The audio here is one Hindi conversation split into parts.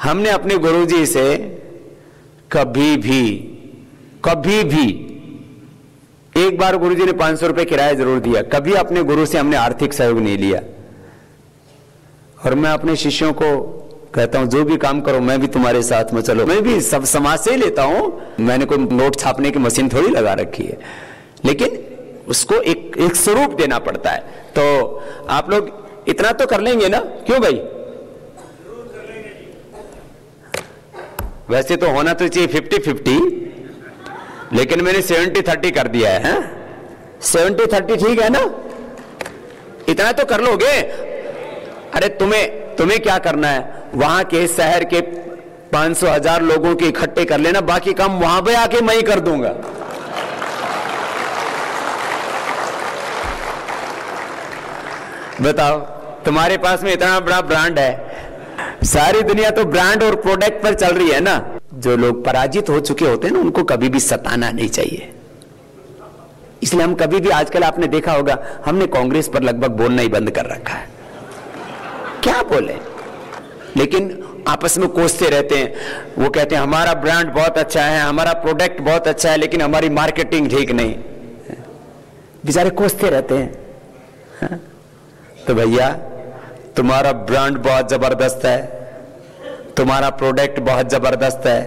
हमने अपने गुरुजी से कभी भी एक बार गुरुजी ने 500 रुपए किराया जरूर दिया, कभी अपने गुरु से हमने आर्थिक सहयोग नहीं लिया। और मैं अपने शिष्यों को कहता हूं जो भी काम करो मैं भी तुम्हारे साथ में, चलो मैं भी सब समाज से ही लेता हूं, मैंने कोई नोट छापने की मशीन थोड़ी लगा रखी है, लेकिन उसको एक स्वरूप देना पड़ता है। तो आप लोग इतना तो कर लेंगे ना, क्यों भाई? वैसे तो होना तो चाहिए 50-50, लेकिन मैंने 70-30 कर दिया है। 70-30 ठीक है ना? इतना तो कर लोगे? अरे तुम्हें क्या करना है, वहां के शहर के 500,000 लोगों के इकट्ठे कर लेना, बाकी काम वहां पे आके मैं ही कर दूंगा। बताओ, तुम्हारे पास में इतना बड़ा ब्रांड है, सारी दुनिया तो ब्रांड और प्रोडक्ट पर चल रही है ना। जो लोग पराजित हो चुके होते हैं ना, उनको कभी भी सताना नहीं चाहिए। इसलिए हम कभी भी, आजकल आपने देखा होगा, हमने कांग्रेस पर लगभग बोलना ही बंद कर रखा है। क्या बोले, लेकिन आपस में कोसते रहते हैं। वो कहते हैं हमारा ब्रांड बहुत अच्छा है, हमारा प्रोडक्ट बहुत अच्छा है, लेकिन हमारी मार्केटिंग ठीक नहीं। बेचारे कोसते रहते हैं। तो भैया, तुम्हारा ब्रांड बहुत जबरदस्त है, तुम्हारा प्रोडक्ट बहुत जबरदस्त है,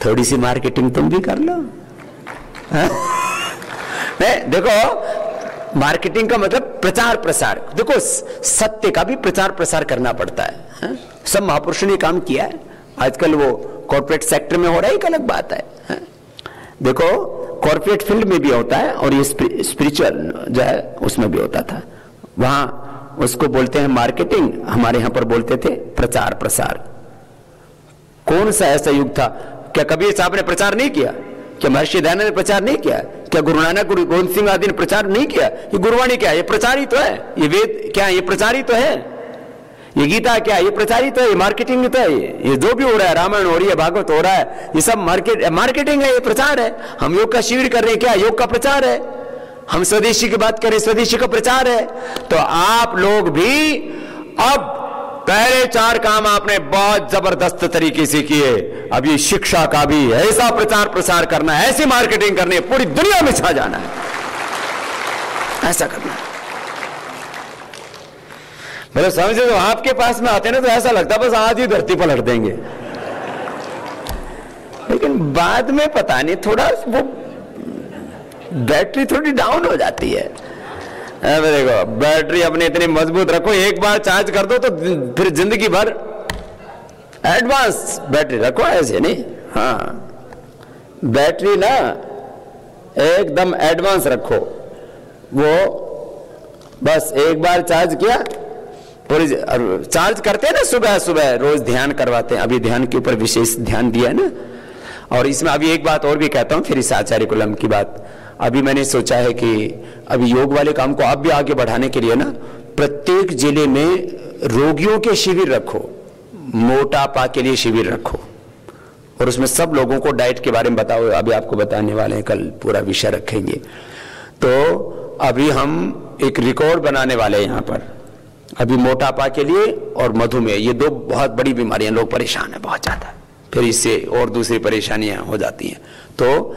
थोड़ी सी मार्केटिंग तुम भी कर लो। देखो, मार्केटिंग का मतलब प्रचार प्रसार। देखो, सत्य का भी प्रचार प्रसार करना पड़ता है। सब महापुरुषों ने काम किया है। आजकल वो कॉर्पोरेट सेक्टर में हो रहा है, एक अलग बात है। देखो, कॉर्पोरेट फील्ड में भी होता है और ये स्पिरिचुअल जो है उसमें भी होता था। वहां उसको बोलते हैं मार्केटिंग, हमारे यहां पर बोलते थे प्रचार प्रसार। कौन सा ऐसा युग था? क्या कबीर साहब ने प्रचार नहीं किया? क्या महर्षि दयानंद ने प्रचार नहीं किया? क्या गुरु नानक, गुरु गोविंद सिंह आदि ने प्रचार नहीं किया? ये गुरुवाणी क्या है? ये प्रचार ही तो है। ये वेद क्या है? ये प्रचार ही तो है। ये गीता क्या है? ये प्रचार ही तो है। ये मार्केटिंग तो है। ये जो भी हो रहा है, रामायण हो रही है, भागवत हो रहा है, ये सब मार्केटिंग है, ये प्रचार है। हम योग का शिविर कर रहे हैं, क्या योग का प्रचार है? हम स्वदेशी की बात करें, स्वदेशी का प्रचार है। तो आप लोग भी अब पहले 4 काम आपने बहुत जबरदस्त तरीके से किए, अब ये शिक्षा का भी ऐसा प्रचार प्रसार करना है, ऐसी मार्केटिंग करनी है, पूरी दुनिया में छा जाना है, ऐसा करना है। मतलब समझे, तो आपके पास में आते ना तो ऐसा लगता बस आज ही धरती पलट देंगे, लेकिन बाद में पता नहीं थोड़ा वो बैटरी थोड़ी डाउन हो जाती है। देखो, बैटरी अपनी इतनी मजबूत रखो, एक बार चार्ज कर दो तो फिर जिंदगी भर एडवांस बैटरी रखो, ऐसे नहीं। हाँ, बैटरी ना एकदम एडवांस रखो। वो बस एक बार चार्ज किया, पूरी चार्ज करते हैं ना, सुबह सुबह रोज ध्यान करवाते हैं। अभी ध्यान के ऊपर विशेष ध्यान दिया है ना। और इसमें अभी एक बात और भी कहता हूं, फिर इस आचार्य कुलम की बात। अभी मैंने सोचा है कि अभी योग वाले काम को आप भी आगे बढ़ाने के लिए ना, प्रत्येक जिले में रोगियों के शिविर रखो, मोटापा के लिए शिविर रखो, और उसमें सब लोगों को डाइट के बारे में बताओ। अभी आपको बताने वाले हैं, कल पूरा विषय रखेंगे। तो अभी हम एक रिकॉर्ड बनाने वाले हैं यहाँ पर। अभी मोटापा के लिए और मधुमेह, ये 2 बहुत बड़ी बीमारियां, लोग परेशान है बहुत ज्यादा, फिर इससे और दूसरी परेशानियां हो जाती हैं। तो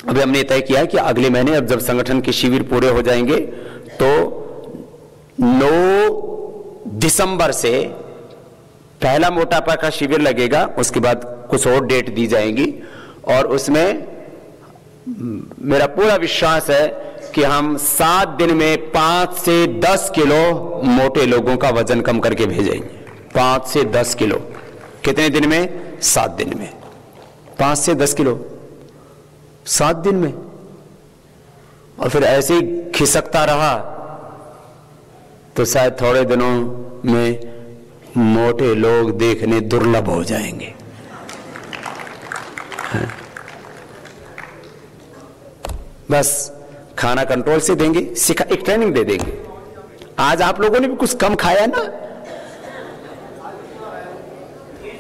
अभी हमने तय किया है कि अगले महीने, अब जब संगठन के शिविर पूरे हो जाएंगे, तो 9 दिसंबर से पहला मोटापा का शिविर लगेगा। उसके बाद कुछ और डेट दी जाएंगी, और उसमें मेरा पूरा विश्वास है कि हम 7 दिन में 5 से 10 किलो मोटे लोगों का वजन कम करके भेजेंगे। 5 से 10 किलो। कितने दिन में? 7 दिन में 5 से 10 किलो 7 दिन में। और फिर ऐसे ही खिसकता रहा तो शायद थोड़े दिनों में मोटे लोग देखने दुर्लभ हो जाएंगे। बस खाना कंट्रोल से देंगे, एक ट्रेनिंग दे देंगे। आज आप लोगों ने भी कुछ कम खाया ना।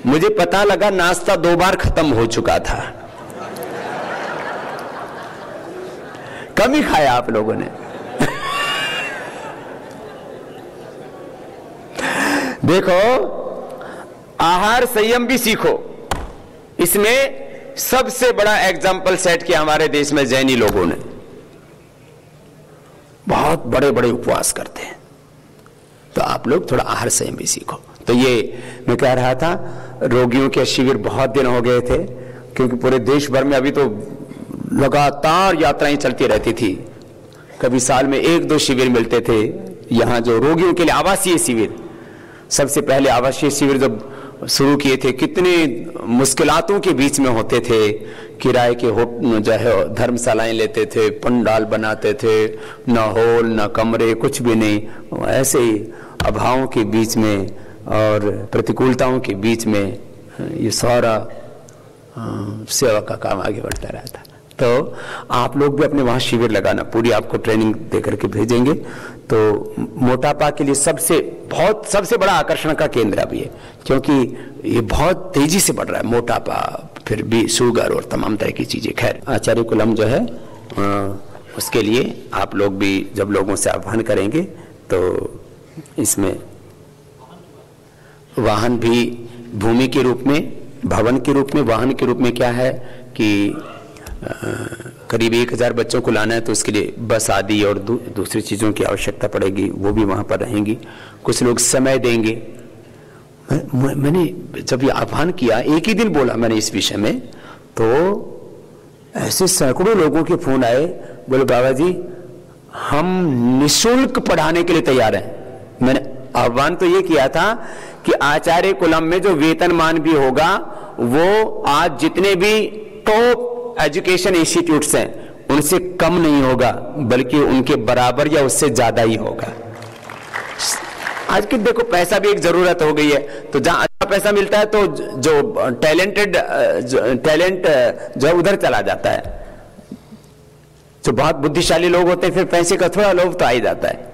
मुझे पता लगा नाश्ता 2 बार खत्म हो चुका था, कम ही खाया आप लोगों ने। देखो, आहार संयम भी सीखो। इसमें सबसे बड़ा एग्जाम्पल सेट किया हमारे देश में जैनी लोगों ने, बहुत बड़े बड़े उपवास करते हैं। तो आप लोग थोड़ा आहार संयम भी सीखो। तो ये मैं कह रहा था, रोगियों के शिविर बहुत दिन हो गए थे, क्योंकि पूरे देश भर में अभी तो लगातार यात्राएं चलती रहती थी। कभी साल में 1-2 शिविर मिलते थे यहाँ, जो रोगियों के लिए आवासीय शिविर। सबसे पहले आवासीय शिविर जब शुरू किए थे, कितने मुश्किलातों के बीच में होते थे। किराए के जो है धर्मशालाएं लेते थे, पंडाल बनाते थे, न हॉल न कमरे, कुछ भी नहीं। ऐसे ही अभावों के बीच में और प्रतिकूलताओं के बीच में ये सारा सेवा का काम आगे बढ़ता रहता। तो आप लोग भी अपने वहाँ शिविर लगाना, पूरी आपको ट्रेनिंग दे करके भेजेंगे। तो मोटापा के लिए सबसे बड़ा आकर्षण का केंद्र अभी है, क्योंकि ये बहुत तेजी से बढ़ रहा है मोटापा, फिर भी शुगर और तमाम तरह की चीजें। खैर, आचार्य कुलम जो है उसके लिए आप लोग भी जब लोगों से आह्वान करेंगे तो इसमें वाहन भी भूमि के रूप में, भवन के रूप में, वाहन के रूप में क्या है कि करीब 1000 बच्चों को लाना है, तो उसके लिए बस आदि और दूसरी चीज़ों की आवश्यकता पड़ेगी, वो भी वहाँ पर रहेंगी। कुछ लोग समय देंगे। मैंने जब ये आह्वान किया, एक ही दिन बोला मैंने इस विषय में, तो ऐसे सैकड़ों लोगों के फोन आए, बोले बाबा जी हम निःशुल्क पढ़ाने के लिए तैयार हैं। मैंने आह्वान तो ये किया था कि आचार्य कुलम में जो वेतनमान भी होगा वो आज जितने भी टॉप एजुकेशन इंस्टीट्यूट्स हैं उनसे कम नहीं होगा, बल्कि उनके बराबर या उससे ज्यादा ही होगा। आज के देखो पैसा भी एक जरूरत हो गई है, तो जहां अच्छा पैसा मिलता है तो जो टैलेंट जो उधर चला जाता है। जो बहुत बुद्धिशाली लोग होते हैं फिर पैसे का थोड़ा लोभ तो आ ही जाता है।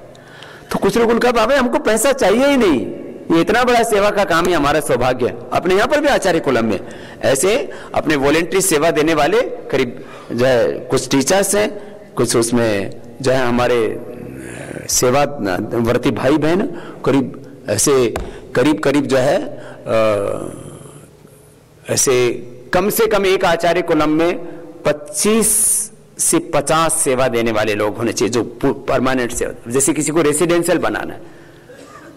तो कुछ लोग उनका बाबा हमको पैसा चाहिए ही नहीं, ये इतना बड़ा सेवा का काम ही हमारा सौभाग्य है। अपने यहाँ पर भी आचार्य कुलम में ऐसे अपने वॉलेंट्री सेवा देने वाले करीब जो है कुछ टीचर्स हैं, कुछ उसमें जो है हमारे सेवावर्ती भाई बहन, करीब ऐसे करीब जो है ऐसे कम से कम एक आचार्य कुलम में 25 से 50 सेवा देने वाले लोग होने चाहिए, जो परमानेंट सेवा। जैसे किसी को रेसिडेंशियल बनाना है,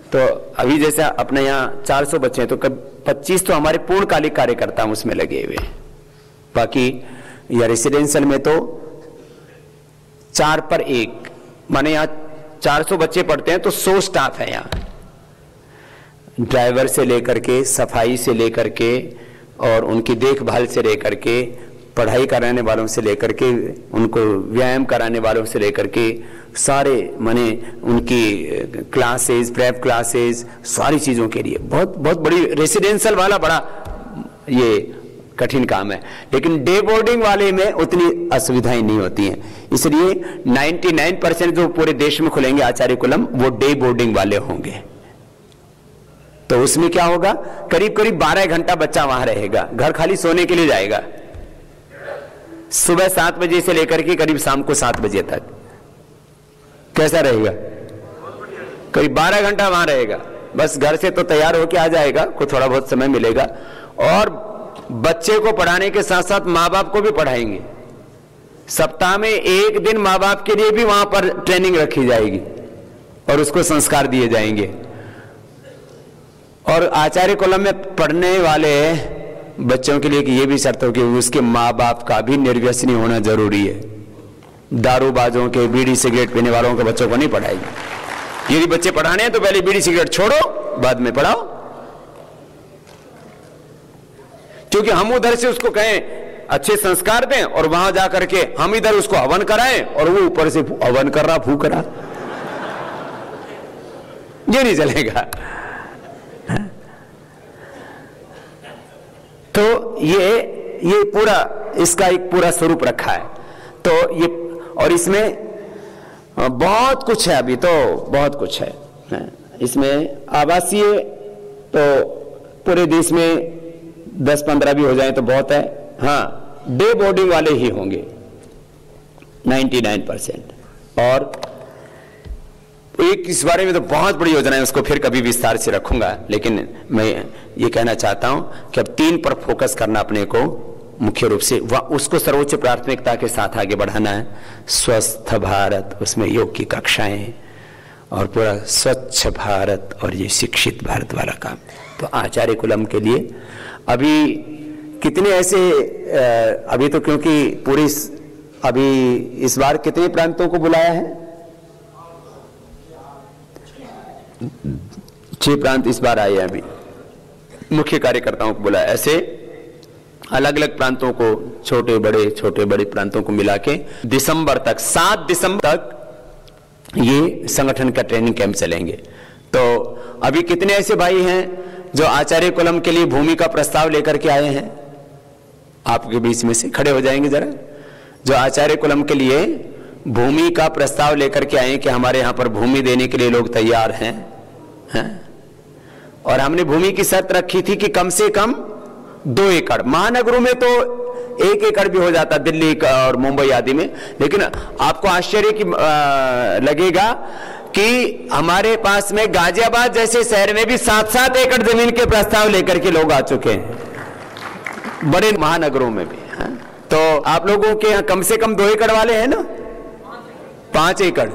तो अभी जैसे अपने यहाँ 400 बच्चे हैं, तो 25 तो हमारे पूर्णकालिक कार्यकर्ता उसमें लगे हुए हैं। बाकी या रेसिडेंशियल में तो 4 पर 1, माने यहाँ 400 बच्चे पढ़ते हैं तो 100 स्टाफ है यहाँ, ड्राइवर से लेकर के, सफाई से लेकर के, और उनकी देखभाल से लेकर के, पढ़ाई कराने वालों से लेकर के, उनको व्यायाम कराने वालों से लेकर के, सारे माने उनकी क्लासेस, प्रेप क्लासेस, सारी चीज़ों के लिए बहुत बड़ी रेसिडेंशियल वाला बड़ा ये कठिन काम है। लेकिन डे बोर्डिंग वाले में उतनी असुविधाएं नहीं होती हैं, इसलिए 99% जो पूरे देश में खुलेंगे आचार्य कुलम वो डे बोर्डिंग वाले होंगे। तो उसमें क्या होगा, करीब 12 घंटा बच्चा वहां रहेगा, घर खाली सोने के लिए जाएगा, सुबह 7 बजे से लेकर के करीब शाम को 7 बजे तक। कैसा रहेगा, करीब 12 घंटा वहां रहेगा। बस घर से तो तैयार होके आ जाएगा, कुछ थोड़ा बहुत समय मिलेगा, और बच्चे को पढ़ाने के साथ साथ माँ बाप को भी पढ़ाएंगे। सप्ताह में 1 दिन माँ बाप के लिए भी वहां पर ट्रेनिंग रखी जाएगी और उसको संस्कार दिए जाएंगे। और आचार्य कुलम में पढ़ने वाले बच्चों के लिए कि ये भी शर्त हो कि उसके माँ बाप का भी निर्व्यसनी होना जरूरी है। दारूबाजों के, बीड़ी सिगरेट पीने वालों के बच्चों को नहीं पढ़ाएगी। यदि बच्चे पढ़ाने हैं तो पहले बीड़ी सिगरेट छोड़ो, बाद में पढ़ाओ। क्योंकि हम उधर से उसको कहें अच्छे संस्कार दें और वहां जाकर के हम इधर उसको हवन कराएं और वो ऊपर से हवन कर रहा, फूक रहा, ये नहीं चलेगा। तो ये पूरा इसका एक पूरा स्वरूप रखा है। तो ये, और इसमें बहुत कुछ है, अभी तो बहुत कुछ है इसमें। आवासीय तो पूरे देश में 10-15 भी हो जाए तो बहुत है। हाँ, डे बोर्डिंग वाले ही होंगे 99%, और एक इस बारे में तो बहुत बड़ी योजना है, उसको फिर कभी विस्तार से रखूंगा, लेकिन मैं ये कहना चाहता हूं कि अब 3 पर फोकस करना अपने को मुख्य रूप से, वह उसको सर्वोच्च प्राथमिकता के साथ आगे बढ़ाना है। स्वस्थ भारत, उसमें योग की कक्षाएं और पूरा स्वच्छ भारत और ये शिक्षित भारत वाला काम। तो आचार्य कुलम के लिए अभी कितने ऐसे अभी तो क्योंकि पूरी अभी इस बार कितने प्रांतों को बुलाया है? 6 प्रांत इस बार आए हैं, अभी मुख्य कार्यकर्ताओं को बुलाया। ऐसे अलग अलग प्रांतों को, छोटे बड़े प्रांतों को मिला के दिसंबर तक, 7 दिसंबर तक ये संगठन का ट्रेनिंग कैंप चलेंगे। तो अभी कितने ऐसे भाई हैं जो आचार्य कुलम के लिए भूमि का प्रस्ताव लेकर के आए हैं? आपके बीच में से खड़े हो जाएंगे जरा, जो आचार्य कुलम के लिए भूमि का प्रस्ताव लेकर के आए कि हमारे यहां पर भूमि देने के लिए लोग तैयार हैं, और हमने भूमि की शर्त रखी थी कि कम से कम 2 एकड़। महानगरों में तो 1 एकड़ भी हो जाता, दिल्ली का और मुंबई आदि में, लेकिन आपको आश्चर्य की लगेगा कि हमारे पास में गाजियाबाद जैसे शहर में भी 7-7 एकड़ जमीन के प्रस्ताव लेकर के लोग आ चुके हैं, बड़े महानगरों में भी। तो आप लोगों के यहाँ कम से कम 2 एकड़ वाले हैं ना? 5 एकड़,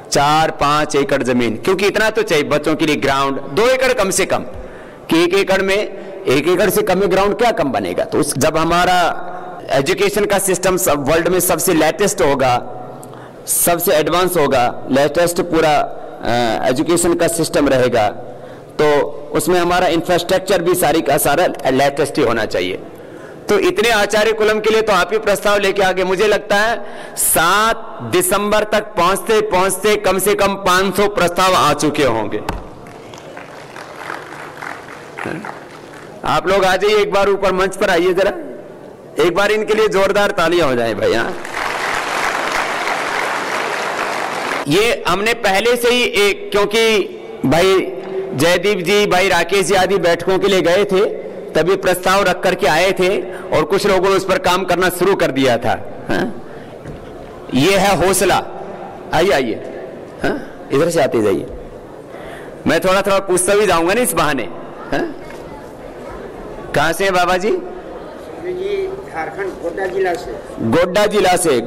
4-5 एकड़ जमीन, क्योंकि इतना तो चाहिए बच्चों के लिए ग्राउंड। 2 एकड़ कम से कम, कि 1 एकड़ में 1 एकड़ से कम में ग्राउंड क्या कम बनेगा? तो जब हमारा एजुकेशन का सिस्टम वर्ल्ड में सबसे लेटेस्ट होगा, सबसे एडवांस होगा, लेटेस्ट पूरा एजुकेशन का सिस्टम रहेगा, तो उसमें हमारा इंफ्रास्ट्रक्चर भी सारी का सारा लेटेस्ट ही होना चाहिए। तो इतने आचार्य कुलम के लिए तो आप ही प्रस्ताव लेके आगे। मुझे लगता है 7 दिसंबर तक पहुंचते पहुंचते कम से कम 500 प्रस्ताव आ चुके होंगे। आप लोग आ जाइए, एक बार ऊपर मंच पर आइए जरा, एक बार इनके लिए जोरदार तालियां हो जाए भाई। ये हमने पहले से ही एक, क्योंकि भाई जयदीप जी, भाई राकेश जी आदि बैठकों के लिए गए थे, तभी प्रस्ताव रख करके आए थे और कुछ लोगों ने उस पर काम करना शुरू कर दिया था। ये है हौसला। आइए इधर से आते जाइए, मैं थोड़ा थोड़ा पूछता भी जाऊंगा ना इस बहाने। कहां से है बाबा जी? झारखंड, गोड्डा जिला से। गोड्डा जिला से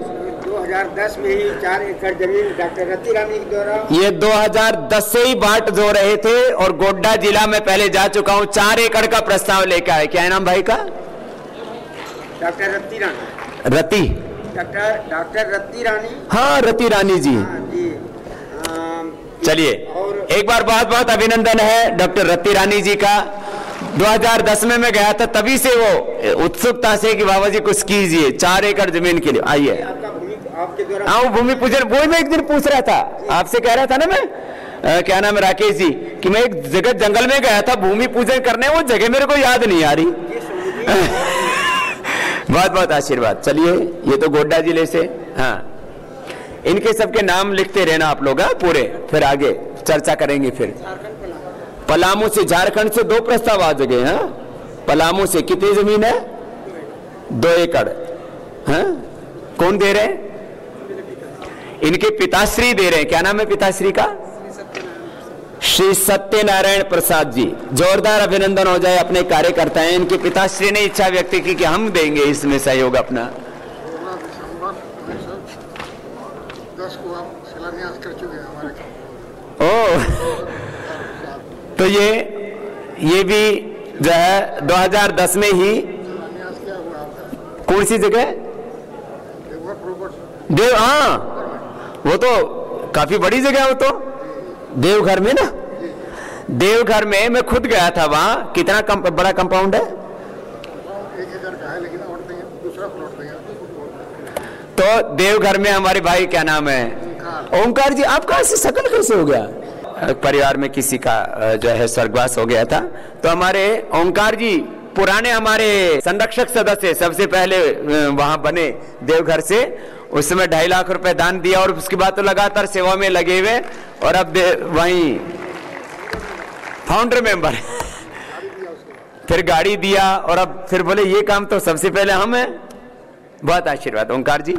2010 में ही 4 एकड़ जमीन डॉक्टर रति रानी के द्वारा, ये 2010 से ही बाट जो रहे थे, और गोड्डा जिला में पहले जा चुका हूं, 4 एकड़ का प्रस्ताव लेकर आए। क्या है नाम भाई का? डॉक्टर रति रानी। रति, डॉक्टर रति रानी। हाँ, रति रानी जी। चलिए, एक बार बहुत बहुत अभिनंदन है डॉक्टर रति रानी जी का। 2010 में मैं गया था, तभी से वो उत्सुकता से कि बाबा जी कुछ कीजिए 4 एकड़ जमीन के लिए। आइए, हाँ, भूमि पूजन, वो मैं एक दिन पूछ रहा था आपसे, कह रहा था ना मैं, क्या नाम है, राकेश जी, कि मैं एक जगह जंगल में गया था भूमि पूजन करने, वो जगह मेरे को याद नहीं आ रही। बहुत बहुत आशीर्वाद। चलिए, ये तो गोड्डा जिले से। हाँ, इनके सबके नाम लिखते रहना आप लोग पूरे, फिर आगे चर्चा करेंगे। फिर पलामू से, झारखंड से 2 प्रस्ताव आ गए हैं। पलामू से कितनी जमीन है? 2 एकड़। हाँ, कौन दे रहे हैं? इनके पिताश्री दे रहे हैं। क्या नाम है पिताश्री का? श्री सत्यनारायण प्रसाद जी। जोरदार अभिनंदन हो जाए, अपने कार्यकर्ता हैं। इनके पिताश्री ने इच्छा व्यक्त की कि हम देंगे इसमें सहयोग अपना। 10 को आप शिलान्यास कर चुके हैं हमारे। ओ, तो ये भी जो है 2010 में ही, कौन सी जगह? देव, हाँ, वो तो काफी बड़ी जगह है, वो तो देवघर में ना। देवघर में मैं खुद गया था, वहां कितना बड़ा कंपाउंड है? 1000 का है, लेकिन दूसरा प्लॉट है। तो देवघर में हमारे भाई, क्या नाम है, ओंकार जी। आप कहां से, सकल कैसे हो गया? परिवार में किसी का जो है स्वर्गवास हो गया था, तो हमारे ओंकार जी पुराने हमारे संरक्षक सदस्य सबसे पहले वहां बने देवघर से। उस समय 2.5 लाख रुपए दान दिया, और उसके बाद तो लगातार सेवा में लगे हुए, और अब वहीं फाउंडर मेंबर। फिर गाड़ी दिया, और अब फिर बोले ये काम तो सबसे पहले हम हैं। बहुत आशीर्वाद ओंकार जी।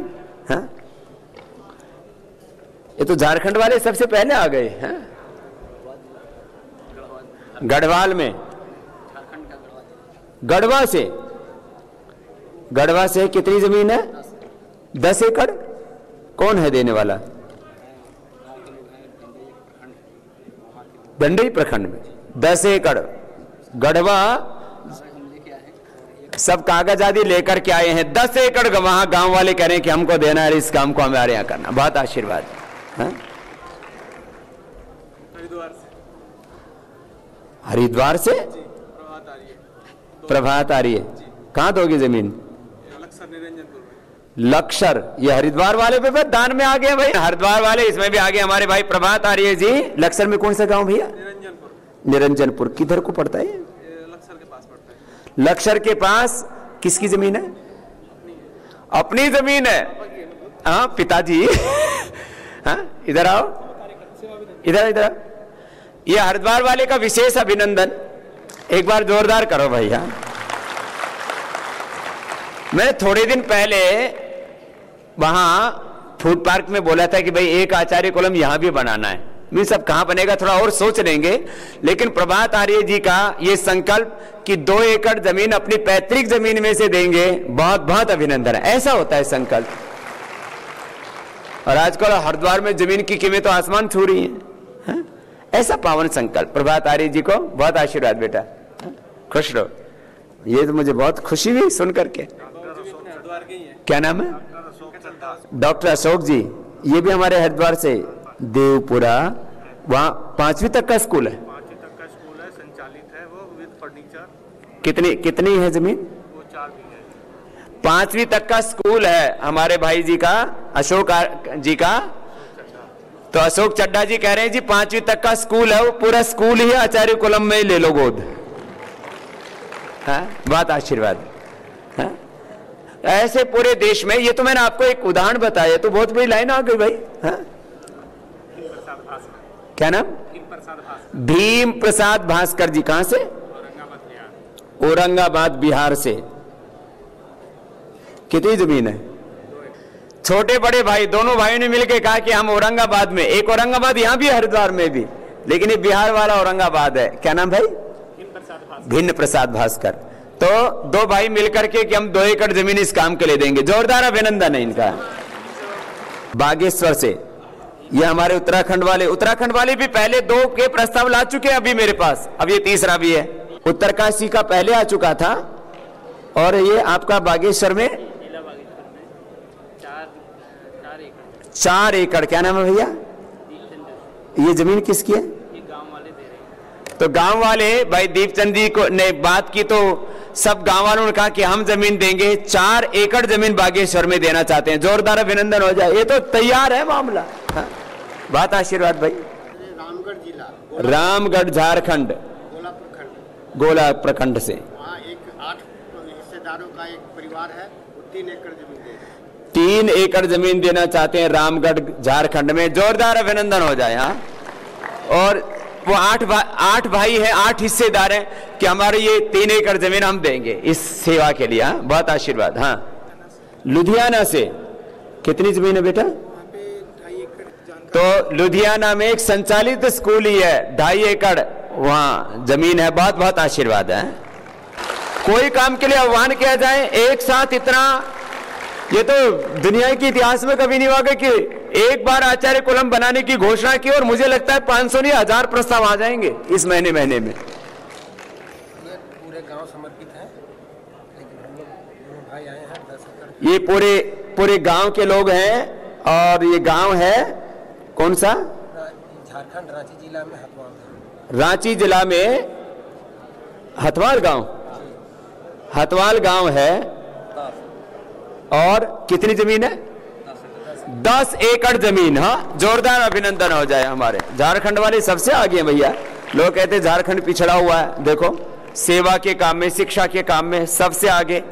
हाँ, ये तो झारखंड वाले सबसे पहले आ गए हैं। गढ़वाल में, गढ़वा से कितनी जमीन है? 10 एकड़। कौन है देने वाला? दंडई प्रखंड में 10 एकड़ गढ़वा। सब कागज आदि लेकर के आए हैं। 10 एकड़ वहां गांव वाले कह रहे हैं कि हमको देना है, इस काम को हमारे यहां करना। बहुत आशीर्वाद। हरिद्वार से प्रभात आ रही है। कहां दोगे जमीन? लक्षर। ये हरिद्वार वाले पे दान में आ गए भाई, हरिद्वार वाले इसमें भी आ गए। हमारे भाई प्रभात आ रही है जी। लक्षर में कौन सा गांव भैया? निरंजनपुर। किधर को पड़ता है? लक्षर के पास पड़ता है। लक्षर के पास किसकी जमीन है? अपनी जमीन है। हाँ पिताजी। हाँ इधर आओ, इधर इधर। ये हरिद्वार वाले का विशेष अभिनंदन। एक बार जोरदार करो भैया। मैंने थोड़े दिन पहले वहां फूड पार्क में बोला था कि भाई एक आचार्य कॉलम यहां भी बनाना है। मैं सब कहां बनेगा थोड़ा और सोच लेंगे, लेकिन प्रभात आर्य जी का ये संकल्प कि 2 एकड़ जमीन अपनी पैतृक जमीन में से देंगे, बहुत बहुत अभिनंदन है। ऐसा होता है संकल्प। और आजकल हरिद्वार में जमीन की कीमत तो आसमान छू रही है। ऐसा पावन संकल्प। प्रभात आर्य जी को बहुत आशीर्वाद बेटा, खुश रहो। ये तो मुझे बहुत खुशी हुई सुन करके। क्या नाम है? डॉक्टर अशोक जी। ये भी हमारे हरिद्वार से, देवपुरा। वहाँ 5वीं तक का स्कूल है। 5वीं तक का स्कूल है, संचालित है वो विद फर्नीचर। कितनी है जमीन? वो 4 बीघे। 5वीं तक का स्कूल है हमारे भाई जी का, अशोक जी का। तो अशोक चड्डा जी कह रहे हैं जी 5वीं तक का स्कूल है, वो पूरा स्कूल ही आचार्य कुलम में ही ले लो गोद। बहुत आशीर्वाद। ऐसे पूरे देश में। ये तो मैंने आपको एक उदाहरण बताया, तो बहुत बड़ी लाइन आ गई भाई। क्या नाम? भीम प्रसाद भास्कर जी। कहां से? औरंगाबाद बिहार से। कितनी जमीन है? छोटे बड़े भाई दोनों भाइयों ने मिलकर कहा कि हम औरंगाबाद में, एक औरंगाबाद यहां भी हरिद्वार में भी, लेकिन ये बिहार वाला औरंगाबाद है। क्या नाम भाई? भिन्न प्रसाद भास्कर। तो 2 भाई मिलकर के कि हम 2 एकड़ जमीन इस काम के लिए देंगे। जोरदार अभिनंदन है इनका। बागेश्वर से ये हमारे उत्तराखंड वाले भी पहले 2 के प्रस्ताव ला चुके हैं अभी मेरे पास। अब ये तीसरा भी है। उत्तरकाशी का पहले आ चुका था, और ये आपका बागेश्वर में 4 एकड़। क्या नाम है भैया? ये जमीन किसकी है? तो गांव वाले भाई दीपचंद जी को ने बात की, तो सब गांव वालों ने कहा कि हम जमीन देंगे। 4 एकड़ जमीन बागेश्वर में देना चाहते हैं। जोरदार अभिनंदन हो जाए। ये तो तैयार है मामला। बात आशीर्वाद भाई। रामगढ़ जिला, रामगढ़ झारखंड, गोला प्रखंड से। वहाँ एक 8 हिस्सेदारों का एक परिवार है, वो 3 एकड़ जमीन दे 3 एकड़ जमीन देना चाहते हैं रामगढ़ झारखंड में। जोरदार अभिनंदन हो जाए। हाँ, और वो 8 भाई हैं, 8 हिस्सेदार हैं कि हमारे ये 3 एकड़ जमीन हम देंगे इस सेवा के लिए। हाँ, बहुत आशीर्वाद। हाँ, लुधियाना से कितनी जमीन है बेटा? तो लुधियाना में एक संचालित स्कूल ही है, 2.5 एकड़ वहां जमीन है। बहुत बहुत आशीर्वाद है। कोई काम के लिए आह्वान किया जाए एक साथ इतना, ये तो दुनिया के इतिहास में कभी नहीं हुआ कि एक बार आचार्य कुलम बनाने की घोषणा की और मुझे लगता है 500 नहीं 1000 प्रस्ताव आ जाएंगे इस महीने में। ये पूरे गांव समर्पित है, लेकिन हम लोग भाई आए हैं 10 एकड़। ये पूरे गांव के लोग हैं। और ये गांव है कौन सा? झारखंड, रांची जिला में हथवाल। रांची जिला में हथवाल गांव है। और कितनी जमीन है? 10 एकड़ जमीन। हाँ, जोरदार अभिनंदन हो जाए। हमारे झारखंड वाले सबसे आगे हैं भैया। लोग कहते हैं झारखंड पिछड़ा हुआ है, देखो सेवा के काम में, शिक्षा के काम में सबसे आगे।